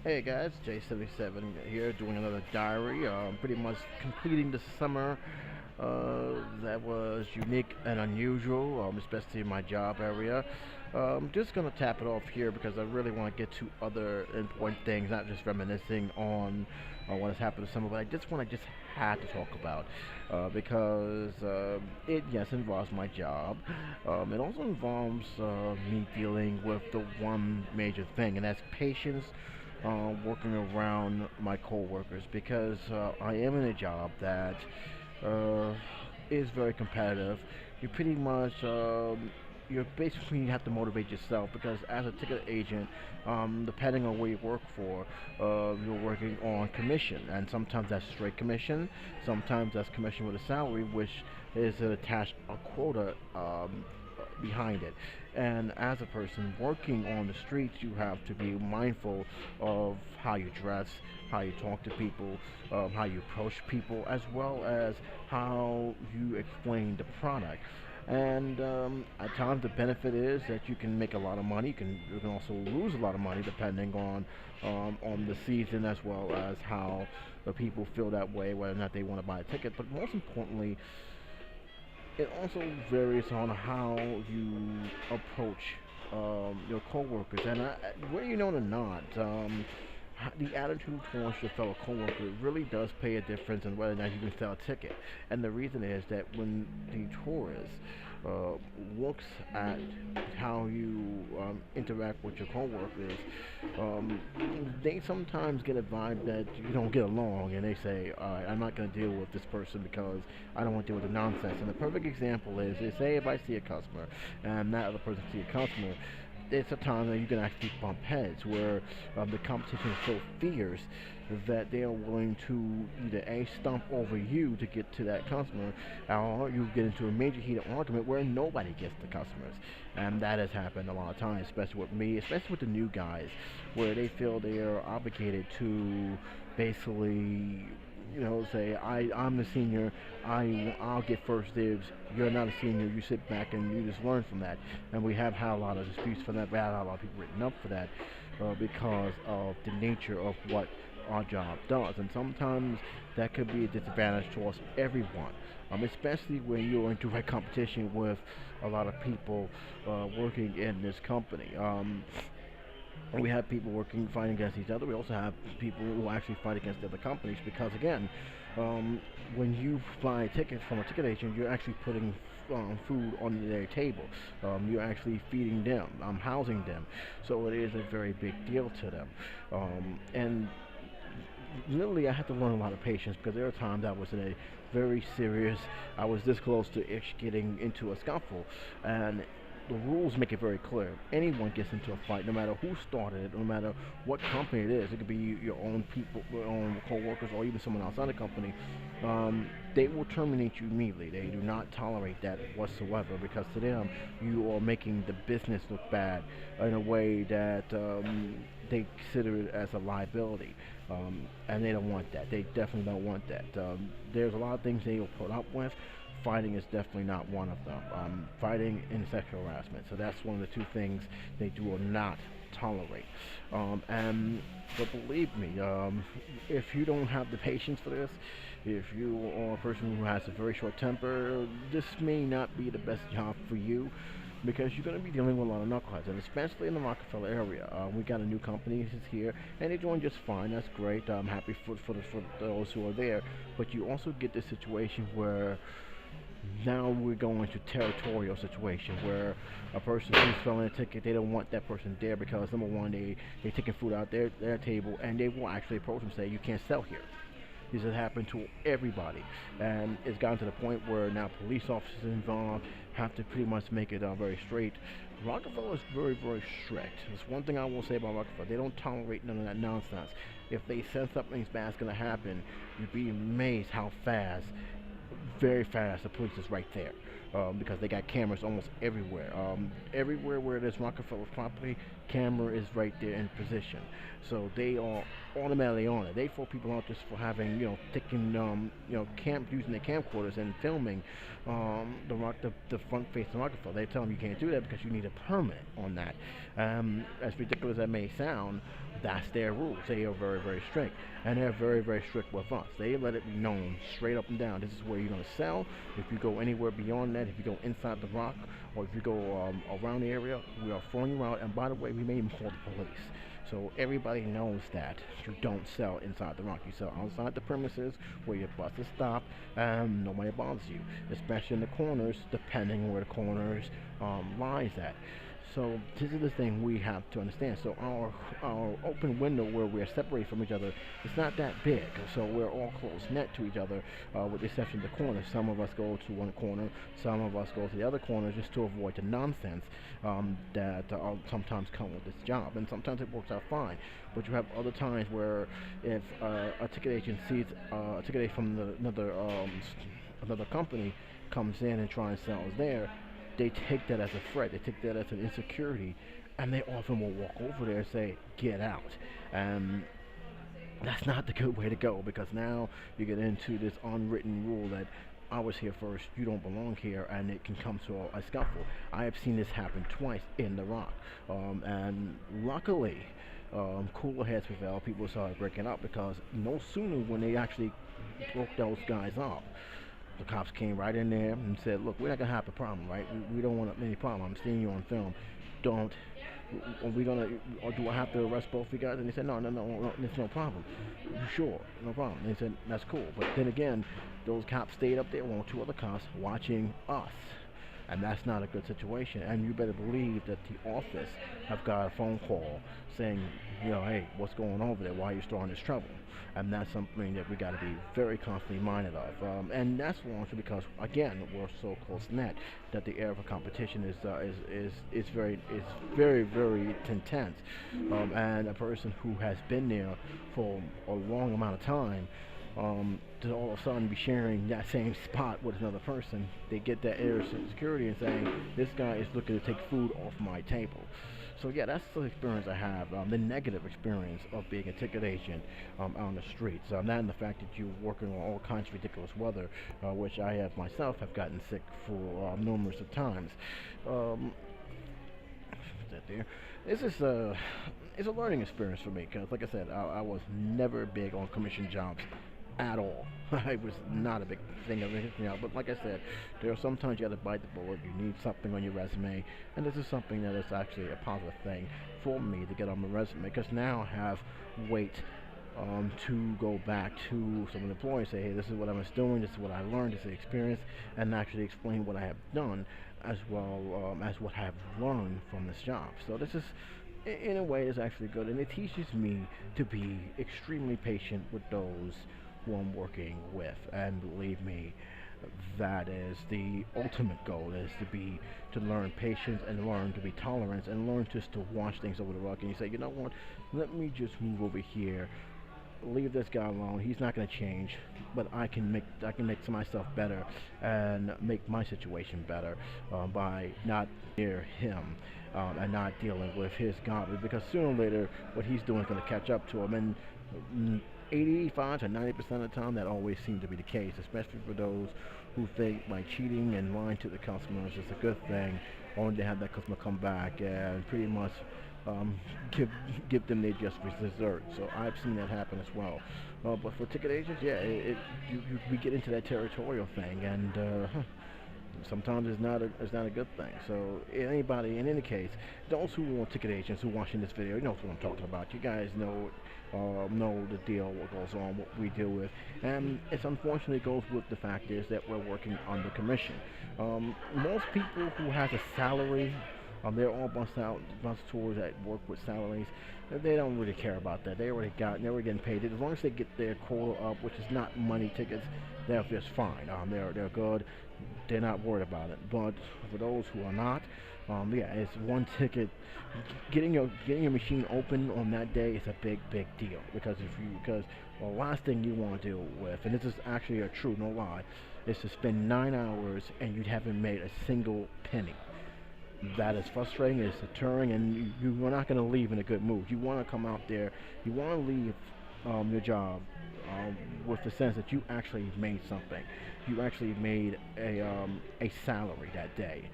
Hey guys, J77 here doing another diary. Pretty much completing the summer that was unique and unusual, especially in my job area. Just gonna tap it off here because I really want to get to other important things, not just reminiscing on what has happened this summer, but I just had to talk about because it yes involves my job. It also involves me dealing with the one major thing, and that's patience working around my coworkers because I am in a job that uh, is very competitive. You pretty much you basically have to motivate yourself because as a ticket agent, depending on where you work for, you're working on commission, and sometimes that's straight commission, sometimes that's commission with a salary, which is attached a quota behind it. And as a person working on the streets, you have to be mindful of how you dress, how you talk to people, how you approach people, as well as how you explain the product. And at times, the benefit is that you can make a lot of money. You can also lose a lot of money depending on the season as well as how the people feel that way, whether or not they want to buy a ticket. But most importantly, it also varies on how you approach your coworkers, and whether you know it or not, the attitude towards your fellow coworker really does pay a difference in whether or not you can sell a ticket. And the reason is that when the tourist uh, looks at how you interact with your coworkers, um, they sometimes get a vibe that you don't get along, and they say, "All right, I'm not going to deal with this person because I don't want to deal with the nonsense." And the perfect example is say if I see a customer and that other person sees a customer, it's a time that you can actually bump heads where the competition is so fierce that they are willing to either a stomp over you to get to that customer, or you get into a major heated argument where nobody gets the customers, and that has happened a lot of times, especially with me, especially with the new guys, where they feel they are obligated to basically say I'm the senior, I'll get first dibs. You're not a senior. You sit back and you just learn from that. And we have had a lot of disputes for that. We had a lot of people written up for that because of the nature of what our job does. And sometimes that could be a disadvantage towards everyone, especially when you're in direct competition with a lot of people working in this company. We have people working, fighting against each other. We also have people who actually fight against other companies because, again, um, when you buy a ticket from a ticket agent, you're actually putting food on their table. You're actually feeding them, housing them. So it is a very big deal to them. And literally, I had to learn a lot of patience because there were times I was in a very serious, I was this close to ish getting into a scuffle, and the rules make it very clear. Anyone gets into a fight, no matter who started it, no matter what company it is. It could be your own people, your own co-workers, or even someone outside the company. They will terminate you immediately. They do not tolerate that whatsoever because to them, you are making the business look bad in a way that they consider it as a liability. And they don't want that. They definitely don't want that. There's a lot of things they will put up with. Fighting is definitely not one of them. Fighting and sexual harassment. So that's one of the two things they do not tolerate. And but believe me, if you don't have the patience for this, if you are a person who has a very short temper, this may not be the best job for you because you're going to be dealing with a lot of knuckleheads, and especially in the Rockefeller area. We got a new company is here, and they're doing just fine. That's great. I'm happy for those who are there. But you also get this situation where now we're going to territorial situation where a person who's selling a ticket, they don't want that person there because number one, they taking food out their table, and they will actually approach them and say you can't sell here. This has happened to everybody, and it's gotten to the point where now police officers involved have to pretty much make it very straight. Rockefeller is very, very strict. That's one thing I will say about Rockefeller. They don't tolerate none of that nonsense. If they sense something's bad's going to happen, you'd be amazed how fast, very fast, the police is right there. because they got cameras almost everywhere. Everywhere where there's Rockefeller property, camera is right there in position. So they are automatically on it. They throw people out just for having, taking, camp using their camcorders and filming the front face of Rockefeller. They tell them you can't do that because you need a permit on that. As ridiculous as that may sound, that's their rules. They are very, very strict, and they're very, very strict with us. They let it be known straight up and down. This is where you're going to sell. If you go anywhere beyond that, if you go inside the rock, or if you go around the area, we are throwing you out. And by the way, we may even call the police. So everybody knows that you don't sell inside the rock. You sell outside the premises where your bus is stopped, and nobody bothers you, especially in the corners, depending where the corners lies at. So this is the thing we have to understand. So our open window where we're separated from each other, it's not that big. So we're all close knit to each other, with the exception of the corners. Some of us go to one corner, some of us go to the other corner just to avoid the nonsense that sometimes come with this job. And sometimes it works out fine. But you have other times where if a ticket agent sees a ticket agent from another company comes in and tries and sells there, they take that as a threat. They take that as an insecurity, and they often will walk over there and say, "Get out." And that's not the good way to go, because now you get into this unwritten rule that I was here first, you don't belong here, and it can come to a scuffle. I have seen this happen twice in the Rock, and luckily, cooler heads prevailed. People started breaking up because no sooner when they actually broke those guys up, the cops came right in there and said, "Look, we're not gonna have a problem, right? We don't want any problem. I'm seeing you on film. Don't. Are we gonna? Or do I have to arrest both of you guys?" And they said, "No, there's no problem. You sure? No problem." And they said, "That's cool." But then again, those cops stayed up there, along with two other cops, watching us. And that's not a good situation. And you better believe that the office have got a phone call saying, "Hey, what's going on over there? Why are you starting this trouble?" And that's something that we got to be very constantly minded of. And that's largely because, again, we're so close knit that the air of a competition is very, very intense. And a person who has been there for a long amount of time, to all of a sudden be sharing that same spot with another person, they get that air of security and saying, "This guy is looking to take food off my table." So yeah, that's the experience I have, the negative experience of being a ticket agent out on the streets. That and the fact that you're working on all kinds of ridiculous weather, which I have myself have gotten sick for numerous of times. That there. This is it's a learning experience for me because, like I said, I was never big on commission jobs at all. I was not a big thing of anything else. But like I said, there are sometimes you have to bite the bullet. You need something on your resume, and this is something that is actually a positive thing for me to get on my resume, because now I have weight to go back to some employees and say, "Hey, this is what I was doing. This is what I learned. This is the experience," and actually explain what I have done as well as what I have learned from this job. So this is, in a way, is actually good, and it teaches me to be extremely patient with those who I'm working with. And believe me, that is the ultimate goal, is to learn patience and learn to be tolerant and learn just to wash things over the rug. And you say, "You know what, let me just move over here, leave this guy alone. He's not going to change, but I can make myself better and make my situation better by not near him and not dealing with his garbage, because sooner or later what he's doing is going to catch up to him." And 85 to 90% of the time, that always seems to be the case, especially for those who think by cheating and lying to the customers is a good thing, only to have that customer come back and pretty much give them their just dessert. So I've seen that happen as well. But for ticket agents, yeah, we get into that territorial thing, and sometimes it's not a good thing. So anybody, in any case, those who are ticket agents who are watching this video, you know what I'm talking about. You guys know the deal, what goes on, what we deal with, and it's unfortunately goes with the fact is that we're working under commission. Most people who has a salary They're all bus tours that work with salaries. They don't really care about that. They already getting paid. As long as they get their quota up, which is not money tickets, they're just fine. They're good. They're not worried about it. But for those who are not, yeah, it's one ticket. Getting your machine open on that day is a big deal because the last thing you want to deal with, and this is actually a true no lie, is to spend 9 hours and you haven't made a single penny. That is frustrating, it's deterring, and you are not going to leave in a good mood. You want to come out there, you want to leave your job with the sense that you actually made something. You actually made a salary that day,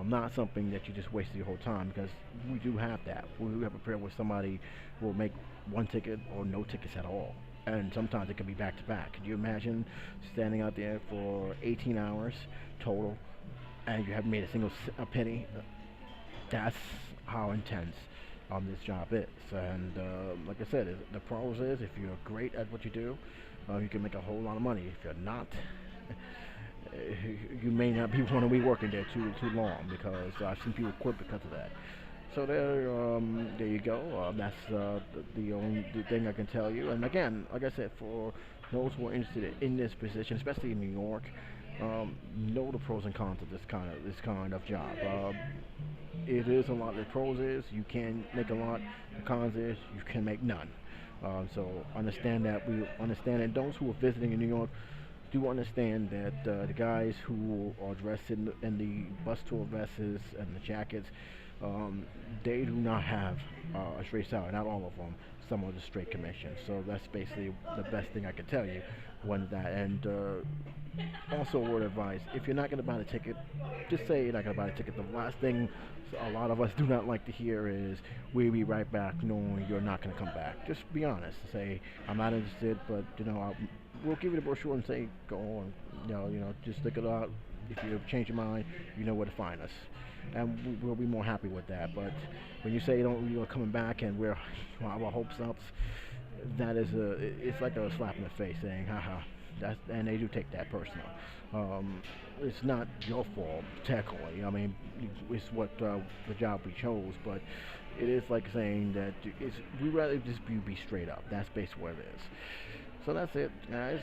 not something that you just wasted your whole time. Because we do have that. We do have a period where somebody will make one ticket or no tickets at all. And sometimes it can be back to back. Can you imagine standing out there for 18 hours total and you haven't made a single penny? That's how intense this job is. And like I said, the pros is if you're great at what you do, you can make a whole lot of money. If you're not, you may not be want to be working there too long because I've seen people quit because of that. So there you go. That's the only thing I can tell you. And again, like I said, for those who are interested in this position, especially in New York, know the pros and cons of this kind of job. It is a lot. The pros is you can make a lot. The cons is you can make none. So understand that. We understand that those who are visiting in New York do understand that the guys who are dressed in the bus tour vests and the jackets, they do not have a straight salary. Not all of them. Some are just straight commission. So that's basically the best thing I can tell you. When that and also a word of advice: if you're not going to buy the ticket, just say you're not going to buy the ticket. The last thing a lot of us do not like to hear is "we'll be right back," knowing you're not going to come back. Just be honest. Say I'm not interested, but we'll give you the brochure and say go on. Just look it out. If you change your mind, you know where to find us, and we'll be more happy with that. But when you say you're coming back and we're our hopes up, it's like a slap in the face saying, haha. And they do take that personal. It's not your fault, technically. I mean, it's what the job we chose, but it is like saying that we rather just be straight up. That's basically what it is. So that's it, guys.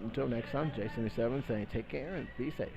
Until next time, Jason 77 saying take care and be safe.